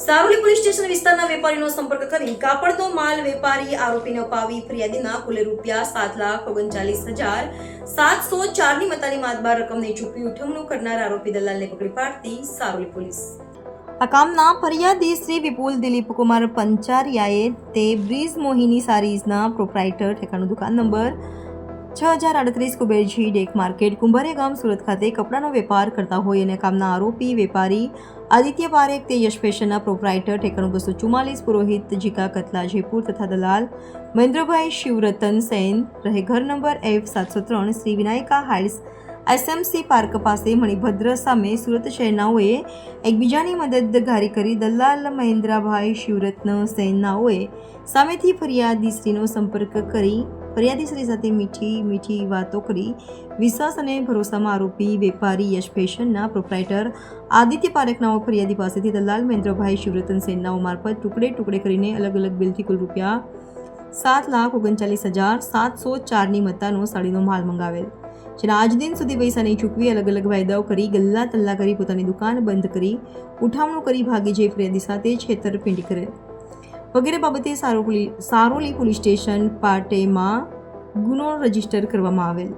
Saroli police station વિસ્તારના વેપારીનો સંપર્ક કરી કાપડનો માલ વેપારી આરોપીને અપાવી ફરિયાદીના કુલ ₹7,39,704ની મતાની માતબાર રકમને ચૂકવી ઉઠમણું કરનાર આરોપી દલાલને પકડી પાડતી સારોલી પોલીસ। આ કામના ફરિયાદી શ્રી વિપુલ દિલીપ કુમાર પંચારિયાએ તે બ્રિજ મોહિની સારીઝના પ્રોપ્રાઇટર ઠેકાણું દુકાન number 6038 Kuberji deck market Kumbhariya ગામ સુરત ખાતે કપડાનો વેપાર કરતા હોય અને કામના આરોપી વેપારી આદિત્ય પારેખ તે યશ ફેશનના પ્રોપ્રાઇટર ઠેકાણું 244 પુરોહિત જીકા કતલા જયપુર તથા દલાલ મહેન્દ્રભાઈ શિવરતન સેન રહે ઘર number F703 Shri Vinayaka heights SMC park પાસે મણિભદ્ર સામે સુરત શહેરનાઓએ એકબીજાની મદદગારી કરી દલાલ મહેન્દ્રભાઈ શિવરત્ન સેનનાઓએ સામેથી ફરિયાદીશ્રીનો સંપર્ક કરી ફરિયાદીશ્રી સાથે મીઠી વાતો કરી વિશ્વાસ અને ભરોસામાં આરોપી વેપારી યશ ફેશનના પ્રોપ્રાઇટર આદિત્ય પારેખનાઓ ફરિયાદી પાસેથી દલાલ મહેન્દ્રભાઈ શિવરતન સેનનાઓ મારફત ટુકડે કરીને અલગ અલગ બિલથી કુલ ₹7,39,704ની મત્તાનો સાડીનો માલ મંગાવેલ, જેના આજ દિન સુધી પૈસા નહીં ચૂકવી અલગ અલગ વાયદાઓ કરી ગલ્લા તલ્લા કરી પોતાની દુકાન બંધ કરી ઉઠામણું કરી ભાગી જઈ ફરિયાદી સાથે છેતરપિંડી કરેલ વગેરે બાબતે સારોલી પોલીસ સ્ટેશન પાટેમાં ગુનો રજીસ્ટર કરવામાં આવેલ।